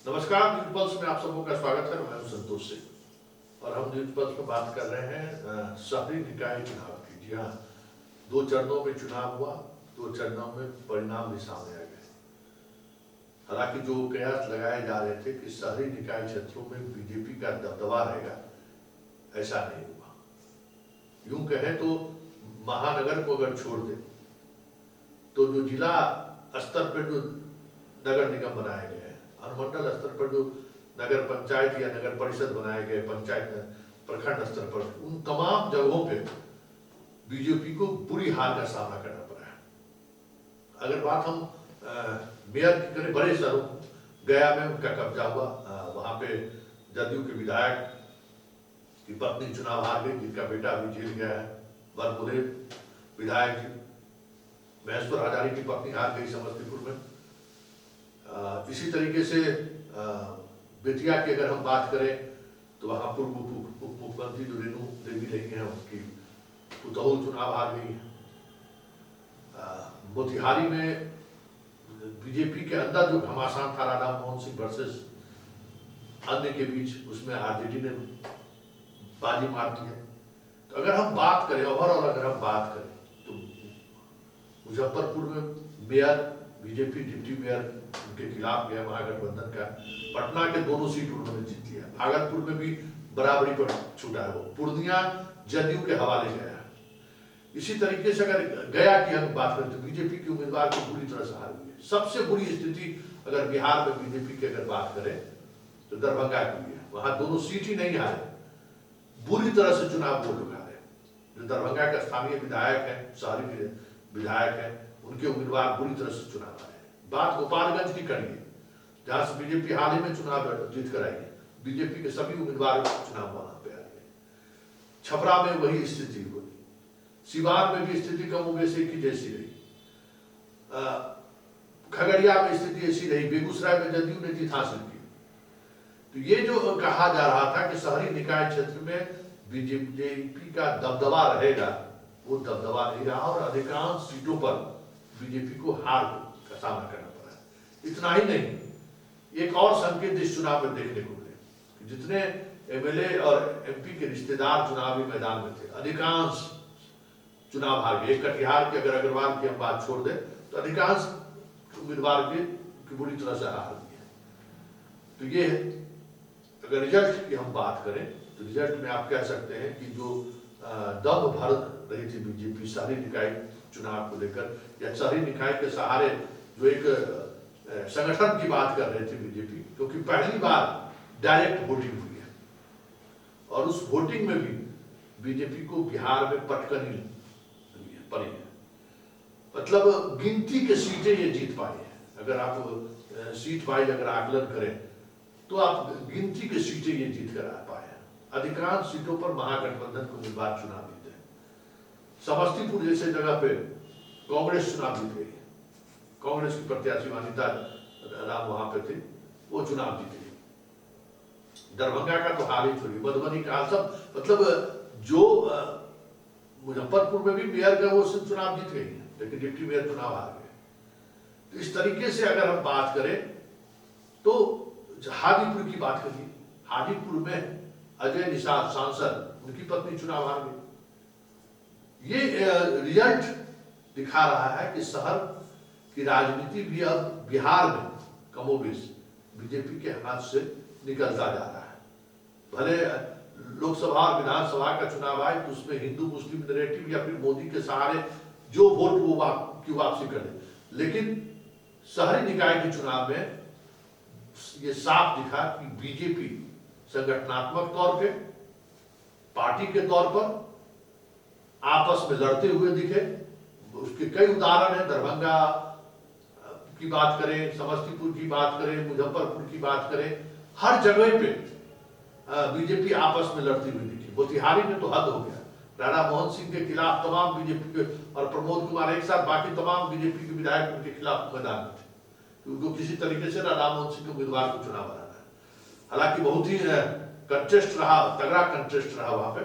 नमस्कार, news pulse में आप सबको का स्वागत है। मैं हूं संतोष सिंह और हम न्यूज पल्स में बात कर रहे हैं शहरी निकाय चुनाव की। जी हाँ, 2 चरणों में चुनाव हुआ, 2 चरणों में परिणाम भी सामने आ गए। हालांकि जो कयास लगाए जा रहे थे कि शहरी निकाय क्षेत्रों में बीजेपी का दबदबा रहेगा, ऐसा नहीं हुआ। यूं कहें तो महानगर को अगर छोड़ दे तो जो जिला स्तर पर जो नगर निगम बनाए गए, अनुमंडल स्तर पर जो नगर पंचायत या नगर परिषद बनाए गए, पंचायत प्रखंड स्तर पर, उन तमाम जगहों पे बीजेपी को बुरी हार का सामना करना पड़ा है। अगर बात हम मेयर की करें, बड़े शहरों, गया में उनका कब्जा हुआ, वहां पे जदयू के विधायक की पत्नी चुनाव हार गई, जिनका बेटा अभी जेल गया है। बरमुदे विधायक महेश्वर हजारी की पत्नी हार गई समस्तीपुर में। इसी तरीके से बेतिया की अगर हम बात करें तो वहां पूर्व उप मुख्यमंत्री जो रेणु देवी रही हैं, उनकी पुतहू चुनाव हार गई है। मोतिहारी में बीजेपी के अंदर जो घमासान था राधा मोहन सिंह वर्सेस अन्य के बीच, उसमें आरजेडी ने बाजी मार दी है। तो अगर हम बात करें ओवरऑल, अगर हम बात करें तो मुजफ्फरपुर में मेयर बीजेपी डिप्टी मेयर उनके खिलाफ गया महागठबंधन का। पटना के दोनों सीट उन्होंने जीत लिया। भागलपुर में भी बराबरी पर छूटा है वो। पूर्णिया जदयू के हवाले गया। इसी तरीके से अगर गया की हम बात करें तो बीजेपी के उम्मीदवार को बुरी तरह से हार हुई है। सबसे बुरी स्थिति अगर बिहार में बीजेपी की अगर बात करें तो दरभंगा की है। वहां दोनों सीट ही नहीं हारे, बुरी तरह से चुनाव वो लोग हारे। जो दरभंगा का स्थानीय विधायक है, शहरी विधायक है, उनके उम्मीदवार बुरी तरह से चुनाव हारे। बात गोपालगंज की करिए, जहां से बीजेपी हाल ही में चुनाव जीत कर आई है। बीजेपी के सभी उम्मीदवार चुनाव वहां पे आ गए। छपरा में वही स्थिति हुई, सीवान में भी स्थिति कम वैसे की जैसी रही, खगड़िया में स्थिति ऐसी रही, बेगूसराय में जदयू ने जीत हासिल की। तो ये जो कहा जा रहा था कि शहरी निकाय क्षेत्र में बीजेपी का दबदबा रहेगा, वो दबदबा नहीं रहा और अधिकांश सीटों पर बीजेपी को हार का सामना करना पड़ा। इतना ही नहीं, एक और संकेत इस चुनाव में देखने को मिले। जितने एमएलए और एमपी के रिश्तेदार चुनावी मैदान में थे, अधिकांश चुनाव हार गए। कटिहार के अगर अग्रवाल की हम बात छोड़ दें तो अधिकांश उम्मीदवार की बुरी तरह से हार हुई है। तो ये अगर रिजल्ट की हम बात करें तो रिजल्ट में आप कह सकते हैं कि जो दम भर रही थी बीजेपी शहरी निकाय चुनाव को लेकर, या शहरी निकाय के सहारे जो एक संगठन की बात कर रहे थे बीजेपी, क्योंकि पहली बार डायरेक्ट वोटिंग हुई है और उस वोटिंग में भी बीजेपी को बिहार में पटकनी पड़ी है। मतलब गिनती के सीटें ये जीत पाई है। अगर आप सीट वाइज अगर आकलन करें तो आप गिनती के सीटें ये जीत कर आ पाए हैं। अधिकांश सीटों पर महागठबंधन को उम्मीदवार चुनाव जीते हैं। समस्तीपुर जैसे जगह पे कांग्रेस चुनाव जीत गई है। कांग्रेस की प्रत्याशी अनिता राम वहां पे थे, वो चुनाव जीत गई। दरभंगा का तो हाल ही छोड़ी, मधुबनी का सब, मतलब जो मुजफ्फरपुर में भी मेयर का वो चुनाव जीत गई है, लेकिन डिप्टी मेयर चुनाव हार गए। तो इस तरीके से अगर हम बात करें तो हाजीपुर की बात करिए, हाजीपुर में अजय निषाद सांसद, उनकी पत्नी चुनाव हार गई। ये रिजल्ट दिखा रहा है कि शहर की राजनीति भी अब बिहार में कमोबेश बीजेपी के हाथ से निकलता जा रहा है। भले लोकसभा और विधानसभा का चुनाव आए तो उसमें हिंदू मुस्लिम नैरेटिव या फिर मोदी के सहारे जो वोट वो की वापसी कर दे, लेकिन शहरी निकाय के चुनाव में ये साफ दिखा कि बीजेपी संगठनात्मक तौर पे, पार्टी के तौर पर आपस में लड़ते हुए दिखे। उसके कई उदाहरण हैं। दरभंगा की बात करें, समस्तीपुर की बात करें, मुजफ्फरपुर की बात करें, हर जगह पे बीजेपी आपस में लड़ती हुई दिखी। मोतिहारी में तो हद हो गया। राधा मोहन सिंह के खिलाफ तमाम बीजेपी के और प्रमोद कुमार एक साथ बाकी तमाम बीजेपी के विधायक उनके खिलाफ मैदान में थे, क्योंकि किसी तरीके से राधा मोहन सिंह के उम्मीदवार को चुनाव बनाना है। हालांकि बहुत ही कंटेस्ट रहा, तगड़ा कंटेस्ट रहा वहां पे,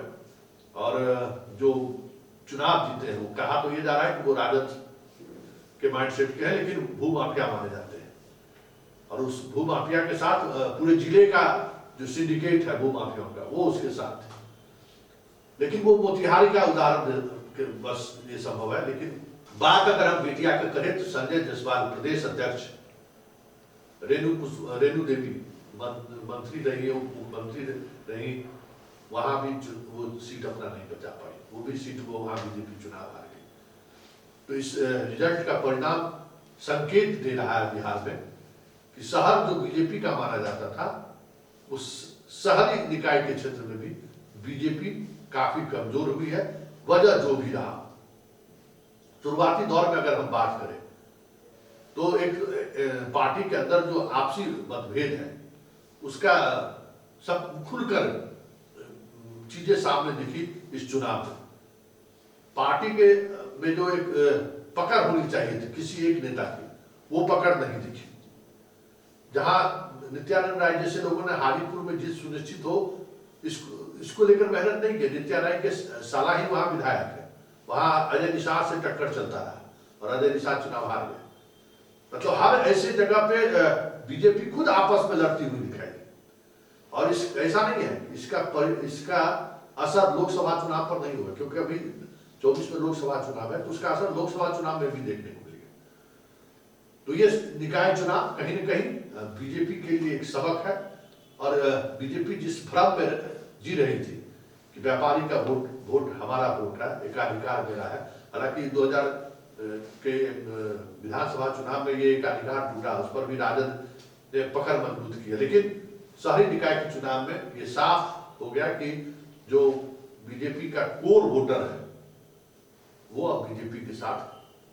और जो चुनाव जीते हैं वो कहा तो ये जा रहा है कि वो राजद के माइंडसेट के हैं, लेकिन भूमाफिया माने जाते हैं। और उस भूमाफिया के साथ पूरे जिले का जो सिंडिकेट है भूमाफियाओं का वो उसके साथ है। लेकिन वो मोतिहारी का उदाहरण बस ये संभव है। लेकिन बात अगर हम बेटिया का करें तो संजय जायसवाल प्रदेश अध्यक्ष, रेणु देवी मंत्री रही है, उप मुख्यमंत्री रही, वहां भी वो सीट अपना नहीं बचा पाई, वो भी सीट वो वहां बीजेपी चुनाव हार गई। तो इस रिजल्ट का परिणाम संकेत दे रहा है बिहार में कि शहर जो बीजेपी का माना जाता था उस शहरी निकाय के क्षेत्र में भी बीजेपी काफी कमजोर हुई है। वजह जो भी रहा, शुरुआती दौर में अगर हम बात करें तो एक पार्टी के अंदर जो आपसी मतभेद है उसका सब खुलकर चीजें सामने दिखी इस चुनाव में। पार्टी के में जो एक पकड़ होनी चाहिए थी किसी एक नेता की, वो पकड़ नहीं दिखी। जहां नित्यानंद राय जैसे लोगों ने हाजीपुर में जीत सुनिश्चित हो इसको लेकर मेहनत नहीं की। नित्यानंद राय के साला ही वहां विधायक है, वहां अजय निषाद से टक्कर चलता रहा और अजय निषाद चुनाव हार गए। मतलब हर ऐसी जगह पे बीजेपी खुद आपस में लड़ती हुई दिखाई दी। और ऐसा नहीं है इसका असर लोकसभा चुनाव पर नहीं हुआ, क्योंकि अभी 24 में लोकसभा चुनाव है तो उसका असर लोकसभा चुनाव में भी देखने को मिलेगा। तो ये निकाय चुनाव कहीं न कहीं बीजेपी के लिए एक सबक है। और बीजेपी जिस भ्रम में जी रही थी कि व्यापारी का वोट हमारा वोट है, एकाधिकार मेरा है, हालांकि 2000 के विधानसभा चुनाव में ये एकाधिकार टूटा, उस पर भी राजद ने पकड़ मजबूत किया। लेकिन शहरी निकाय के चुनाव में ये साफ हो गया कि जो बीजेपी का कोर वोटर है वो अब बीजेपी के साथ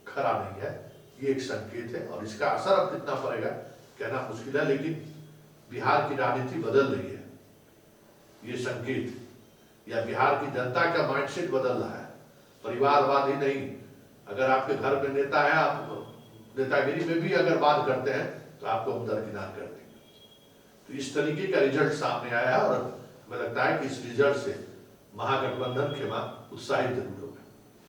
खड़ा नहीं है। ये एक संकेत है और इसका असर अब कितना पड़ेगा कहना मुश्किल है। लेकिन बिहार की राजनीति बदल रही है, ये संकेत, या बिहार की जनता का माइंडसेट बदल रहा है। परिवारवाद ही नहीं, अगर आपके घर में नेता है, आप नेतागिरी में भी अगर बात करते हैं तो आपको हम दरकिनार कर देंगे। तो इस तरीके का रिजल्ट सामने आया है और हमें लगता है कि इस रिजल्ट से महागठबंधन खेमा उत्साहित जरूर